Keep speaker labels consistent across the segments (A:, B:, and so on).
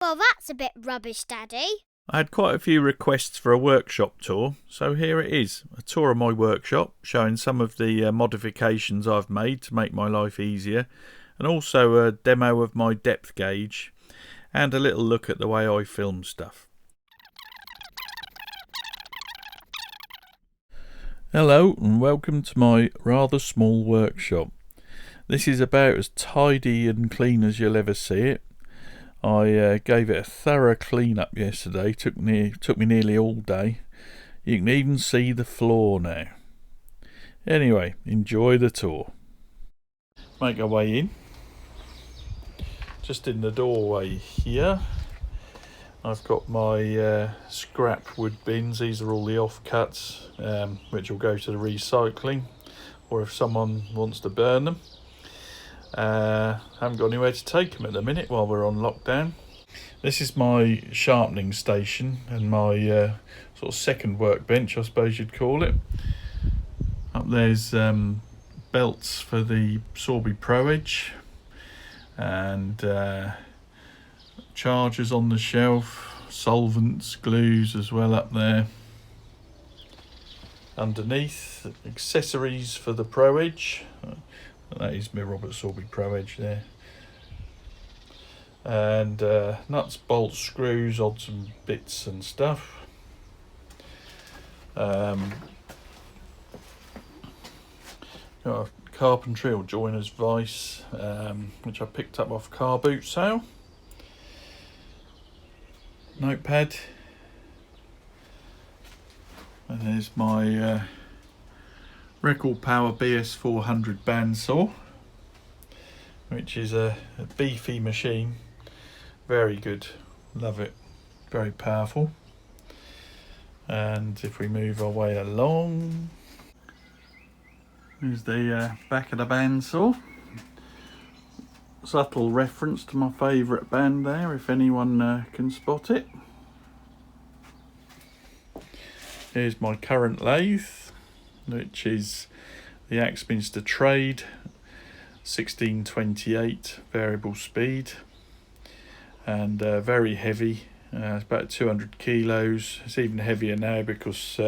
A: Well, that's a bit rubbish, Daddy.
B: I had quite a few requests for a workshop tour, so here it is, a tour of my workshop showing some of the modifications I've made to make my life easier, and also a demo of my depth gauge and a little look at the way I film stuff. Hello and welcome to my rather small workshop. This is about as tidy and clean as you'll ever see it. I gave it a thorough clean up yesterday, took me nearly all day. You can even see the floor now. Anyway, enjoy the tour. Make our way in. Just in the doorway here, I've got my scrap wood bins. These are all the offcuts, which will go to the recycling, or if someone wants to burn them. Haven't got anywhere to take them at the minute while we're on lockdown. This is my sharpening station and my sort of second workbench, I suppose you'd call it. Up there's belts for the Sorby Pro Edge and chargers on the shelf, solvents, glues as well up there. Underneath, accessories for the Pro Edge. That is my Robert Sorby Pro Edge there. And nuts, bolts, screws, odds and bits and stuff. Got a carpentry or joiner's vise, which I picked up off car boot sale. Notepad. And there's my Record Power BS400 bandsaw, which is a beefy machine. Very good, love it, very powerful. And if we move our way along, here's the back of the bandsaw. Subtle reference to my favourite band there, if anyone can spot it. Here's my current lathe, which is the Axminster Trade 1628 variable speed, and very heavy. It's about 200 kilos. It's even heavier now because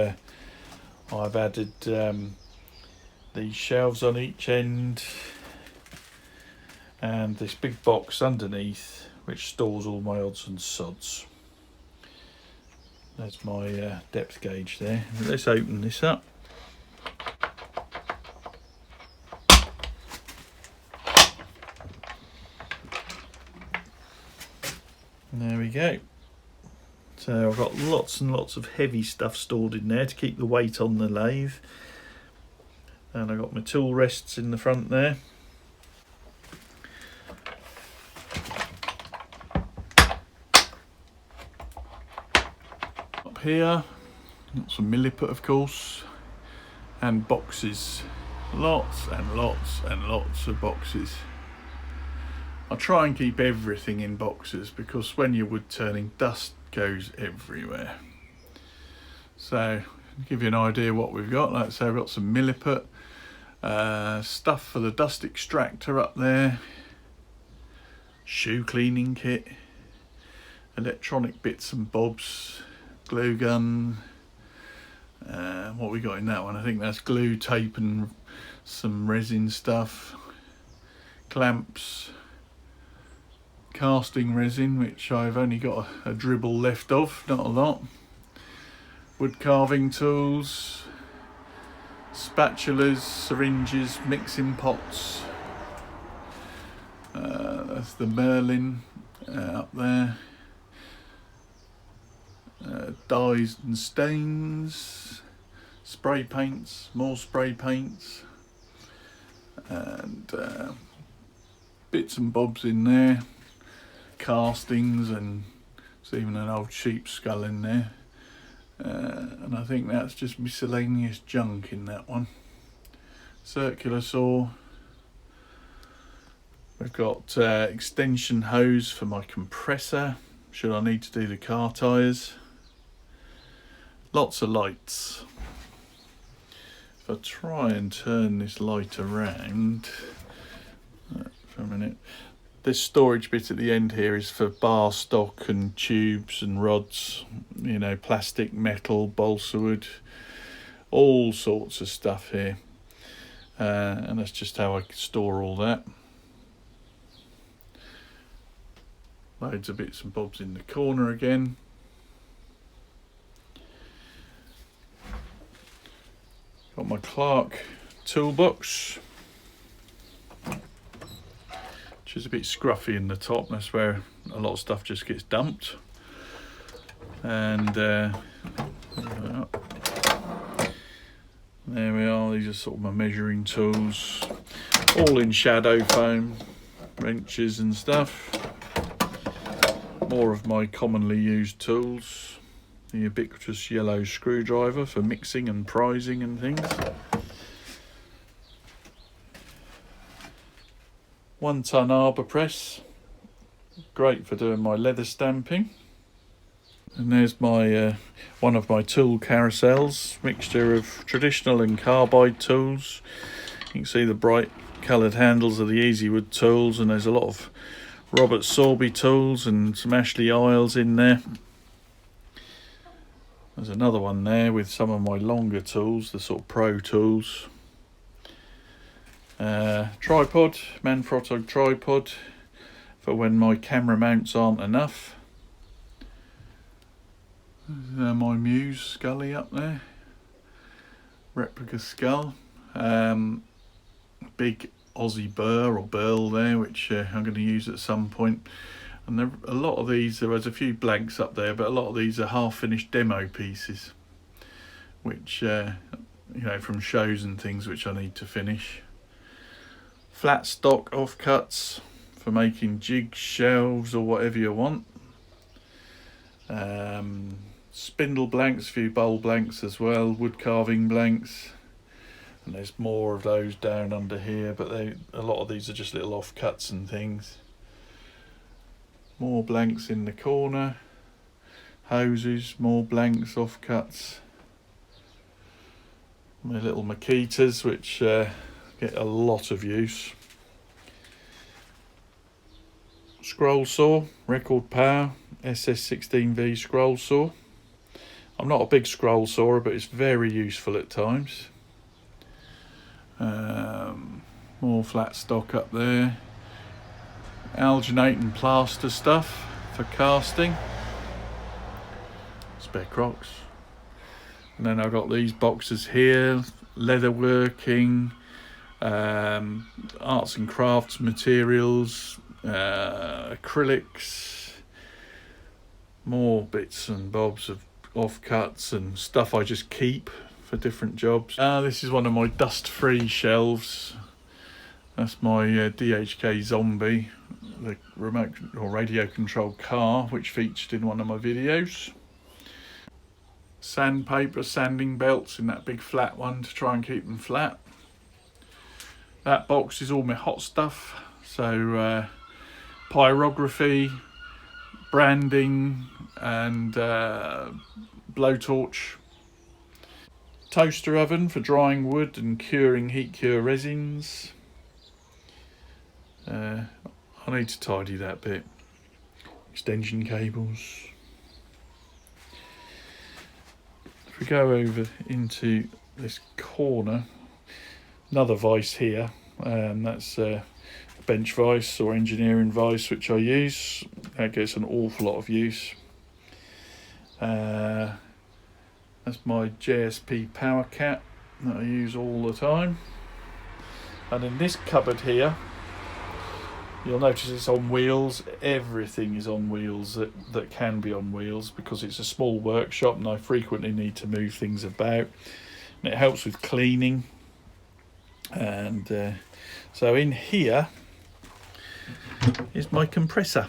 B: I've added these shelves on each end and this big box underneath which stores all my odds and sods. There's my depth gauge there. Let's open this up. There we go. So I've got lots and lots of heavy stuff stored in there to keep the weight on the lathe. And I've got my tool rests in the front there. Up here, got some Milliput of course, and boxes. Lots and lots and lots of boxes. I try and keep everything in boxes because when you're wood turning, dust goes everywhere. So, to give you an idea what we've got, like I say, we've got some Milliput, stuff for the dust extractor up there, shoe cleaning kit, electronic bits and bobs, glue gun. What we got in that one? I think that's glue, tape and some resin stuff, clamps, casting resin, which I've only got a dribble left of, not a lot, wood carving tools, spatulas, syringes, mixing pots, that's the Merlin up there, dyes and stains, spray paints, more spray paints, and bits and bobs in there, castings, and there's even an old sheep skull in there, and I think that's just miscellaneous junk in that one. Circular saw. We've got extension hose for my compressor should I need to do the car tyres. Lots of lights. If I try and turn this light around for a minute, This storage bit at the end here is for bar stock and tubes and rods, you know, plastic, metal, balsa wood, all sorts of stuff here. And that's just how I store all that. Loads of bits and bobs in the corner again. Got my Clark toolbox, which is a bit scruffy in the top. That's where a lot of stuff just gets dumped. And there we are. These are sort of my measuring tools, all in shadow foam, wrenches and stuff. More of my commonly used tools, the ubiquitous yellow screwdriver for mixing and prizing and things. 1 ton arbor press, great for doing my leather stamping. And there's my one of my tool carousels, mixture of traditional and carbide tools. You can see the bright coloured handles are the Easy Wood tools, and there's a lot of Robert Sorby tools and some Ashley Isles in there. There's another one there with some of my longer tools, the sort of pro tools. Tripod, Manfrotto Tripod, for when my camera mounts aren't enough. My Muse Scully up there, replica skull. Big Aussie burr or burl there, which I'm going to use at some point. And there, a lot of these, there's a few blanks up there, but a lot of these are half-finished demo pieces, which you know, from shows and things, which I need to finish. Flat stock offcuts for making jigs, shelves, or whatever you want. Spindle blanks, a few bowl blanks as well, wood carving blanks. And there's more of those down under here, but a lot of these are just little offcuts and things. More blanks in the corner. Hoses, more blanks, offcuts. My little Makitas, which get a lot of use. Scroll saw, record power, SS16V scroll saw. I'm not a big scroll sawer, but it's very useful at times. More flat stock up there. Alginate and plaster stuff for casting. Spare crocs. And then I've got these boxes here, leather working, arts and crafts materials, acrylics, more bits and bobs of offcuts and stuff I just keep for different jobs. This is one of my dust-free shelves. That's my DHK Zombie, the remote or radio controlled car, which featured in one of my videos. Sandpaper, sanding belts in that big flat one to try and keep them flat. That box is all my hot stuff, so pyrography, branding and blowtorch. Toaster oven for drying wood and curing heat cure resins. I need to tidy that bit. Extension cables. If we go over into this corner, another vise here, and that's a bench vise or engineering vise which I use. That gets an awful lot of use. That's my JSP power cap that I use all the time. And in this cupboard here, you'll notice it's on wheels. Everything is on wheels that can be on wheels, because it's a small workshop and I frequently need to move things about. And it helps with cleaning. And so in here is my compressor.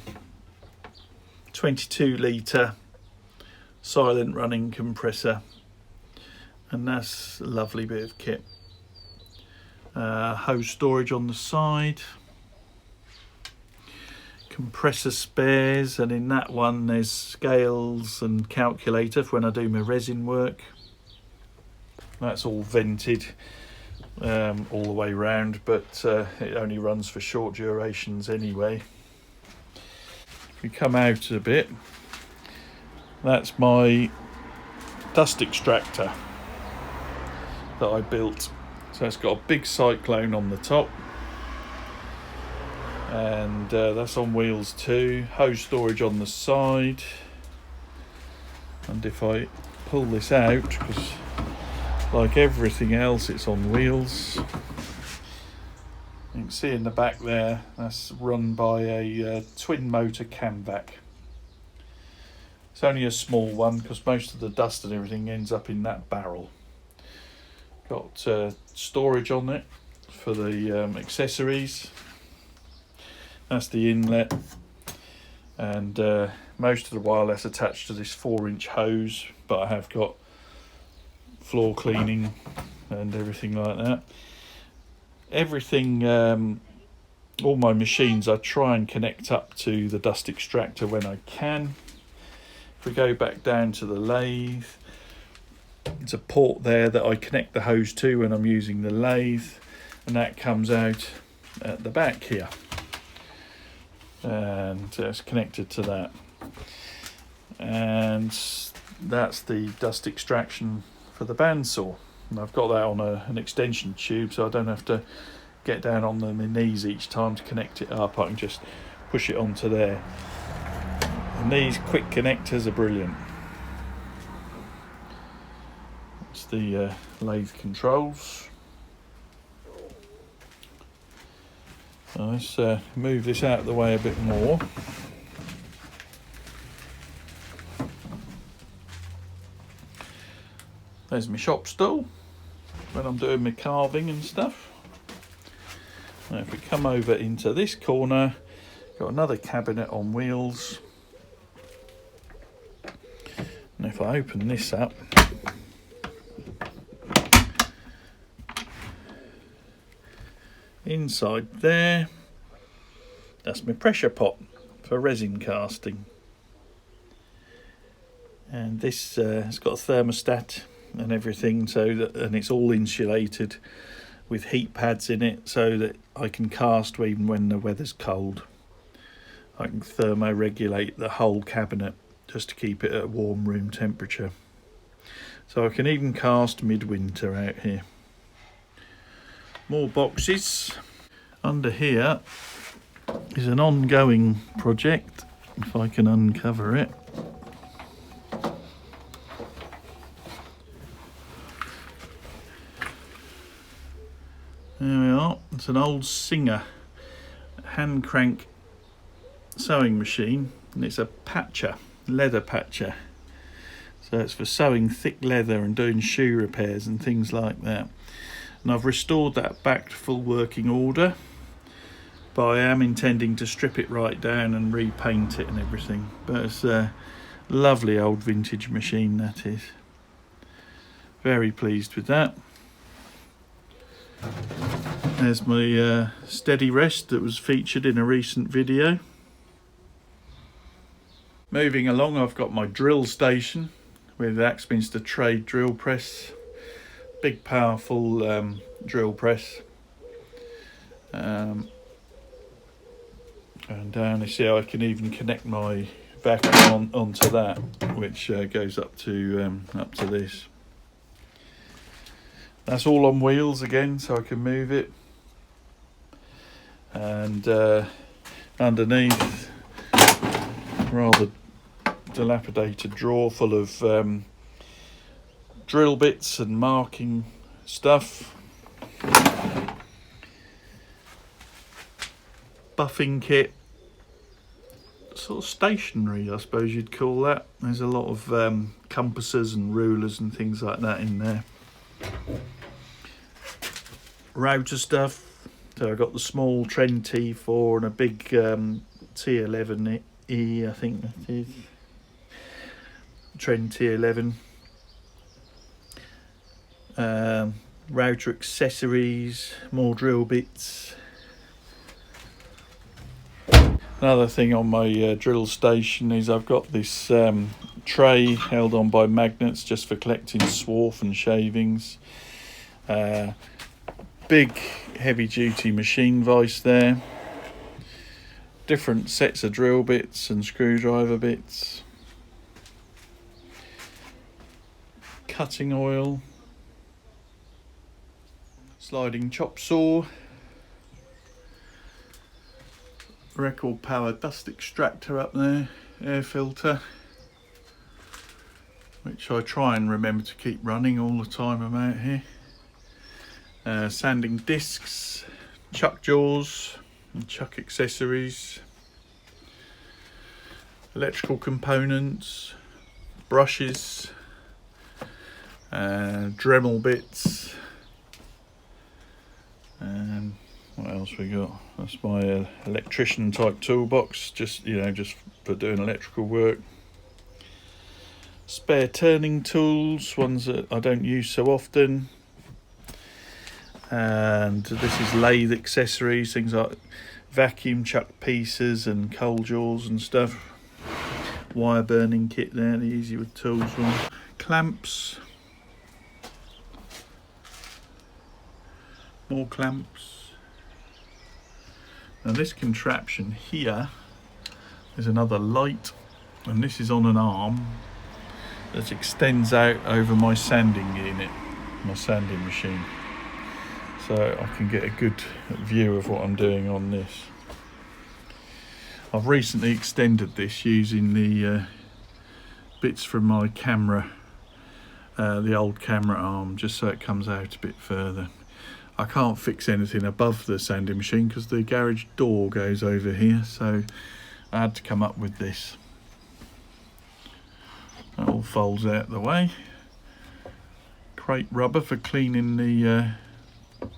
B: 22 litre silent running compressor. And that's a lovely bit of kit. Hose storage on the side. Compressor spares, and in that one there's scales and calculator for when I do my resin work. That's all vented all the way round, but it only runs for short durations anyway. we come out a bit, that's my dust extractor that I built. So it's got a big cyclone on the top, and that's on wheels too. Hose storage on the side, and if I pull this out, because like everything else it's on wheels, you can see in the back there that's run by a twin motor camvac. It's only a small one because most of the dust and everything ends up in that barrel. Got storage on it for the accessories. That's the inlet, and most of the while that's attached to this 4-inch hose, but I have got floor cleaning and everything like that. Everything, all my machines I try and connect up to the dust extractor when I can. If we go back down to the lathe, there's a port there that I connect the hose to when I'm using the lathe, and that comes out at the back here, and it's connected to that, and that's the dust extraction for the bandsaw, and I've got that on an extension tube, so I don't have to get down on my knees each time to connect it up. I can just push it onto there, and these quick connectors are brilliant. It's the lathe controls. So let's move this out of the way a bit more. There's my shop stool when I'm doing my carving and stuff. Now if we come over into this corner, got another cabinet on wheels, and if I open this up, inside there, that's my pressure pot for resin casting, and this has got a thermostat and everything, so that, and it's all insulated with heat pads in it, so that I can cast even when the weather's cold. I can thermo-regulate the whole cabinet just to keep it at warm room temperature, so I can even cast midwinter out here. More boxes. Under here is an ongoing project, if I can uncover it. There we are. It's an old Singer hand crank sewing machine, and it's a patcher, leather patcher. So it's for sewing thick leather and doing shoe repairs and things like that. And I've restored that back to full working order, but I am intending to strip it right down and repaint it and everything. But it's a lovely old vintage machine, that is. Very pleased with that. There's my steady rest that was featured in a recent video. Moving along, I've got my drill station with Axminster Trade drill press. Big powerful drill press. And down you see how I can even connect my vacuum onto that, which goes up to this. That's all on wheels again, so I can move it. And underneath, rather dilapidated drawer full of drill bits and marking stuff. Buffing kit, sort of stationery I suppose you'd call that. There's a lot of compasses and rulers and things like that in there. Router stuff, so I've got the small Trend T4 and a big T11E, I think that is. Trend T11. Router accessories, more drill bits. Another thing on my drill station is I've got this tray held on by magnets just for collecting swarf and shavings. Big heavy duty machine vise there. different sets of drill bits and screwdriver bits, cutting oil, sliding chop saw, record power dust extractor up there, air filter, which I try and remember to keep running all the time I'm out here, sanding discs, chuck jaws and chuck accessories, electrical components, brushes, Dremel bits, and what else we got? That's my electrician type toolbox, just for doing electrical work. Spare turning tools, ones that I don't use so often. And this is Lathe Accessories, things like vacuum chuck pieces and coal jaws and stuff. Wire burning kit there, the Easy with Tools one. Clamps. More clamps. Now this contraption here is another light, and this is on an arm that extends out over my sanding unit, my sanding machine. So I can get a good view of what I'm doing on this. I've recently extended this using the bits from my camera, the old camera arm, just so it comes out a bit further. I can't fix anything above the sanding machine because the garage door goes over here, so I had to come up with this. That all folds out the way. Crepe rubber for cleaning the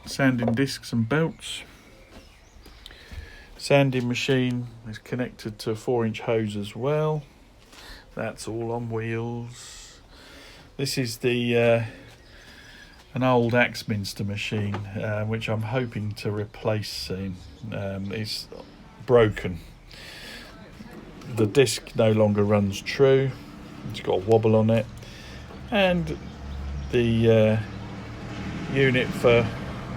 B: sanding discs and belts. Sanding machine is connected to a 4-inch hose as well. That's all on wheels. This is the an old Axminster machine, which I'm hoping to replace soon. It's broken. The disc no longer runs true. It's got a wobble on it, and the unit for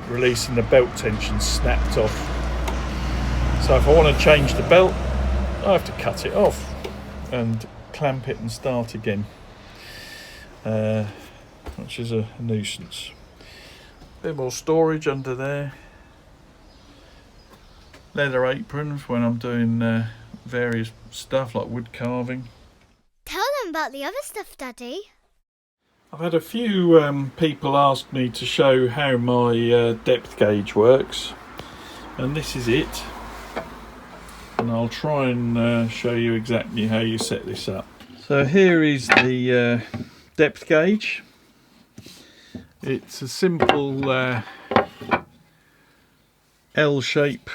B: releasing the belt tension snapped off. So if I want to change the belt, I have to cut it off and clamp it and start again, which is a nuisance. Bit more storage under there. Leather apron for when I'm doing various stuff like wood carving.
A: Tell them about the other stuff, Daddy.
B: I've had a few people ask me to show how my depth gauge works, and this is it. And I'll try and show you exactly how you set this up. So here is the depth gauge. It's a simple L-shape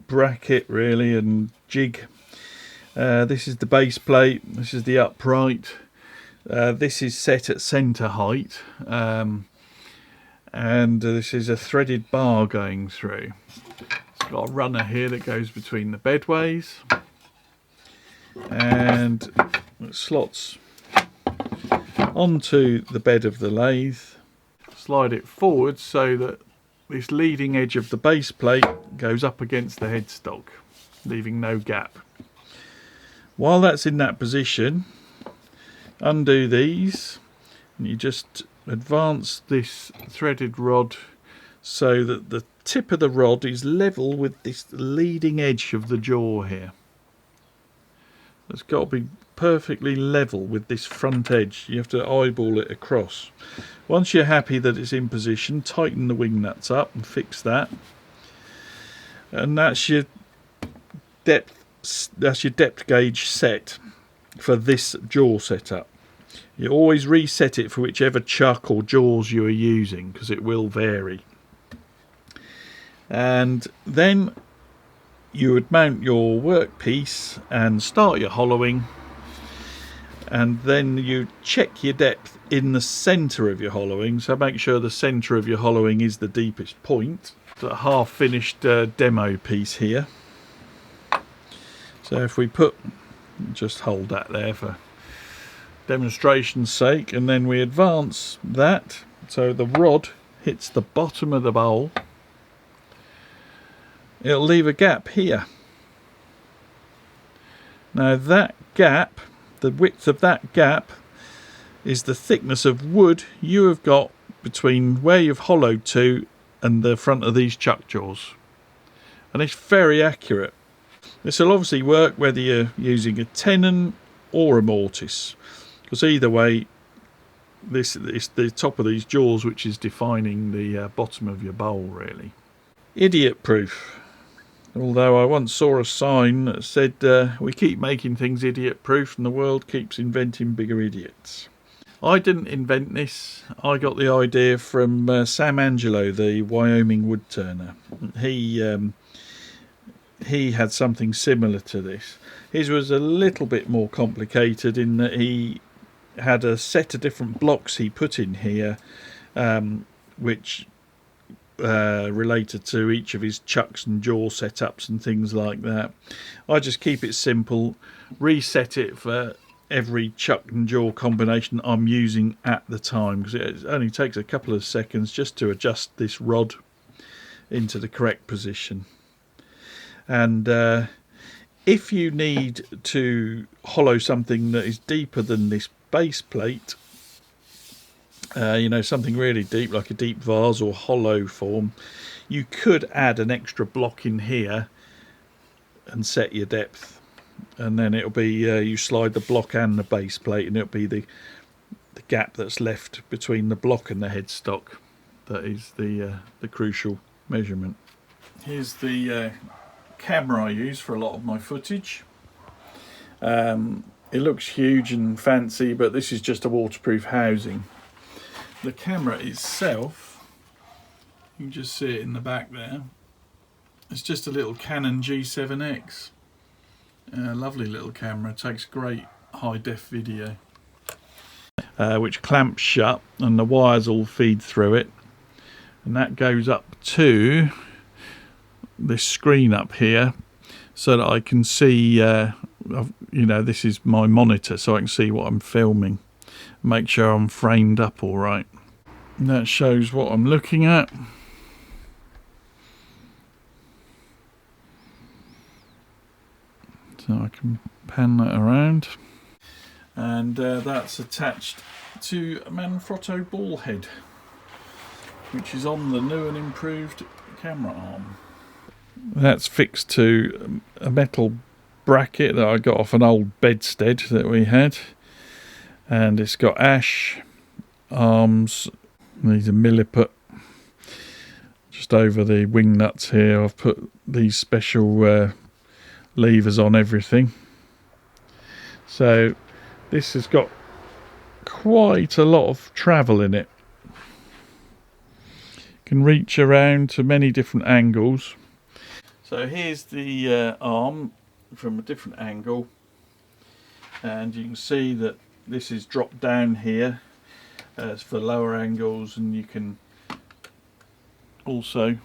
B: bracket really, and jig. This is the base plate, this is the upright. This is set at centre height, and this is a threaded bar going through. It's got a runner here that goes between the bedways, and it slots onto the bed of the lathe. Slide it forward so that this leading edge of the base plate goes up against the headstock, leaving no gap. While that's in that position, undo these, and you just advance this threaded rod so that the tip of the rod is level with this leading edge of the jaw here. It's got to be perfectly level with this front edge. You have to eyeball it across. Once you're happy that it's in position, tighten the wing nuts up and fix that. And that's your depth gauge set for this jaw setup. You always reset it for whichever chuck or jaws you are using, because it will vary. And then you would mount your workpiece and start your hollowing, and then you check your depth in the centre of your hollowing, so make sure the centre of your hollowing is the deepest point. The half finished demo piece here. So if we just hold that there for demonstration's sake, and then we advance that so the rod hits the bottom of the bowl it'll leave a gap here. Now that gap, the width of that gap, is the thickness of wood you have got between where you've hollowed to and the front of these chuck jaws. And it's very accurate. This will obviously work whether you're using a tenon or a mortise, because either way, this is the top of these jaws which is defining the bottom of your bowl, really. Idiot proof. Although I once saw a sign that said we keep making things idiot proof and the world keeps inventing bigger idiots. I didn't invent this. I got the idea from Sam Angelo, the Wyoming woodturner. He had something similar to this. His was a little bit more complicated in that he had a set of different blocks he put in here, which related to each of his chucks and jaw setups and things like that. I just keep it simple, reset it for every chuck and jaw combination I'm using at the time, because it only takes a couple of seconds just to adjust this rod into the correct position. And if you need to hollow something that is deeper than this base plate, you know, something really deep like a deep vase or hollow form, you could add an extra block in here and set your depth, and then it'll be you slide the block and the base plate, and it'll be the gap that's left between the block and the headstock that is the crucial measurement. Here's the camera I use for a lot of my footage. It looks huge and fancy, but this is just a waterproof housing. The camera itself, you can just see it in the back there, it's just a little Canon G7X. Lovely little camera, takes great high def video, which clamps shut and the wires all feed through it, and that goes up to this screen up here so that I can see, you know, this is my monitor, so I can see what I'm filming, make sure I'm framed up all right. And that shows what I'm looking at. So I can pan that around, and that's attached to a Manfrotto ball head, which is on the new and improved camera arm. That's fixed to a metal bracket that I got off an old bedstead that we had, and it's got ash arms. These are Milliput. Just over the wing nuts here I've put these special levers on everything. So this has got quite a lot of travel in it. Can reach around to many different angles. So here's the arm from a different angle, and you can see that this is dropped down here for lower angles, and you can also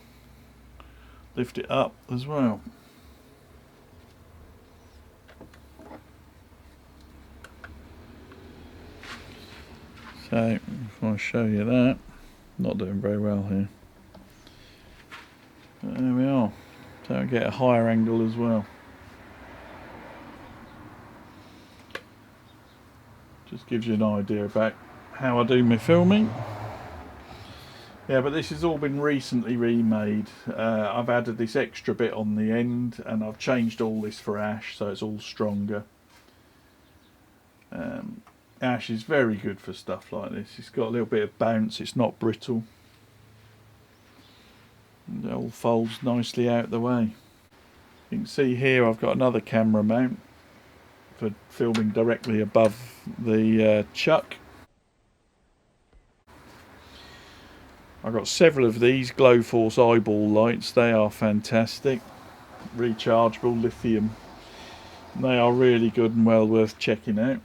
B: lift it up as well. So if I show you that, not doing very well here. But there we are. So I get a higher angle as well. Just gives you an idea about how I do my filming. Yeah, but this has all been recently remade. I've added this extra bit on the end, and I've changed all this for ash, so it's all stronger. Ash is very good for stuff like this. It's got a little bit of bounce, it's not brittle. And it all folds nicely out the way. You can see here I've got another camera mount for filming directly above the chuck. I've got several of these Glowforce eyeball lights. They are fantastic. Rechargeable lithium. They are really good and well worth checking out.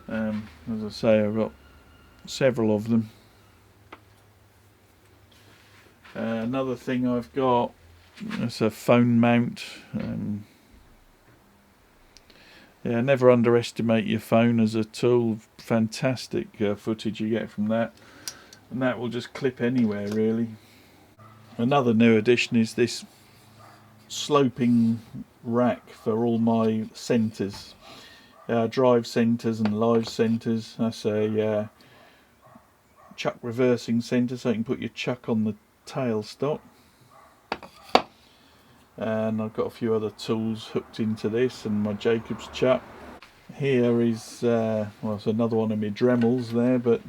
B: As I say, I've got several of them. Another thing I've got, it's a phone mount. Yeah, never underestimate your phone as a tool. Fantastic footage you get from that, and that will just clip anywhere really. Another new addition is this sloping rack for all my centres, drive centres and live centres. That's a chuck reversing centre, so you can put your chuck on the tailstock. And I've got a few other tools hooked into this, and my Jacob's chuck. Here is well, it's another one of my Dremels there, but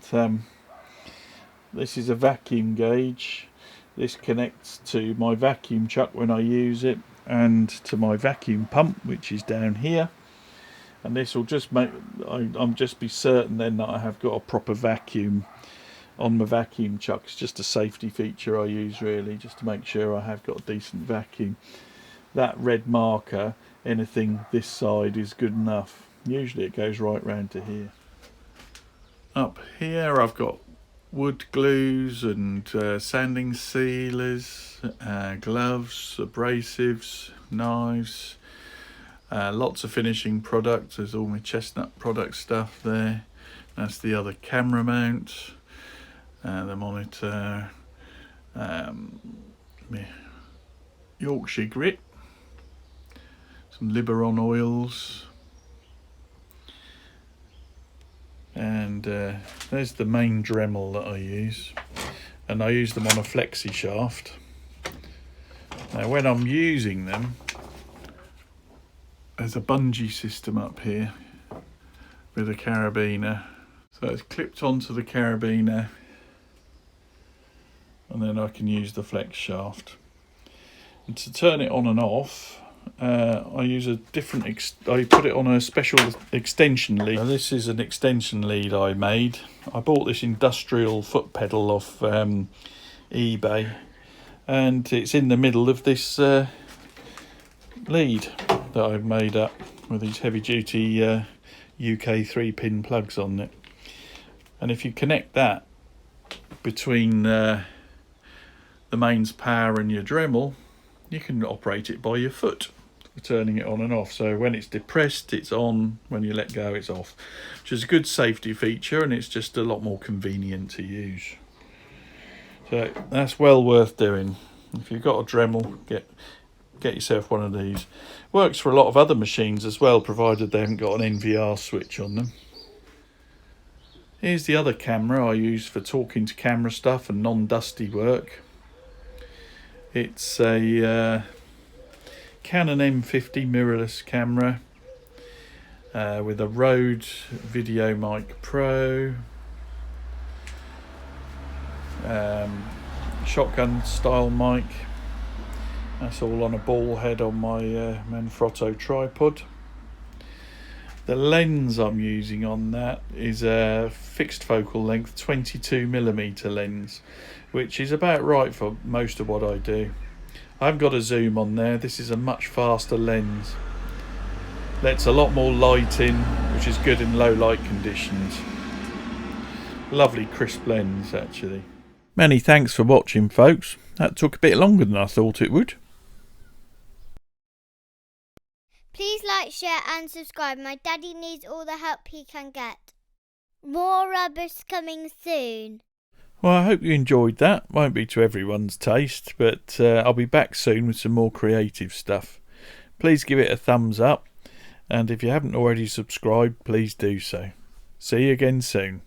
B: this is a vacuum gauge. This connects to my vacuum chuck when I use it, and to my vacuum pump, which is down here. And this will just make I'm just be certain then that I have got a proper vacuum on my vacuum chuck. It's just a safety feature I use, really, just to make sure I have got a decent vacuum. That red marker, anything this side, is good enough. Usually it goes right round to here. Up here I've got wood glues and sanding sealers, gloves, abrasives, knives, lots of finishing products. There's all my Chestnut Products stuff there. That's the other camera mount, the monitor, my Yorkshire Grit, some Liberon oils, and there's the main Dremel that I use, and I use them on a flexi shaft. Now when I'm using them, there's a bungee system up here with a carabiner, so it's clipped onto the carabiner, and then I can use the flex shaft. And to turn it on and off, I use a different I put it on a special extension lead. Now this is an extension lead I made. I bought this industrial foot pedal off eBay, and it's in the middle of this lead that I've made up with these heavy duty UK 3-pin plugs on it. And if you connect that between the mains power and your Dremel, you can operate it by your foot, turning it on and off. So when it's depressed, it's on. When you let go, it's off, which is a good safety feature, and it's just a lot more convenient to use. So that's well worth doing. If you've got a Dremel, get yourself one of these. Works for a lot of other machines as well, provided they haven't got an NVR switch on them. Here's the other camera I use for talking to camera stuff and non-dusty work. It's a Canon M50 mirrorless camera with a Rode Video Mic Pro, shotgun style mic. That's all on a ball head on my Manfrotto Tripod. The lens I'm using on that is a fixed focal length 22mm lens, which is about right for most of what I do. I've got a zoom on there. This is a much faster lens. Lets a lot more light in, which is good in low light conditions. Lovely crisp lens, actually. Many thanks for watching, folks. That took a bit longer than I thought it would.
A: Please like, share and subscribe. My daddy needs all the help he can get. More rubbish coming soon.
B: Well, I hope you enjoyed that. Won't be to everyone's taste, but I'll be back soon with some more creative stuff. Please give it a thumbs up, and if you haven't already subscribed, please do so. See you again soon.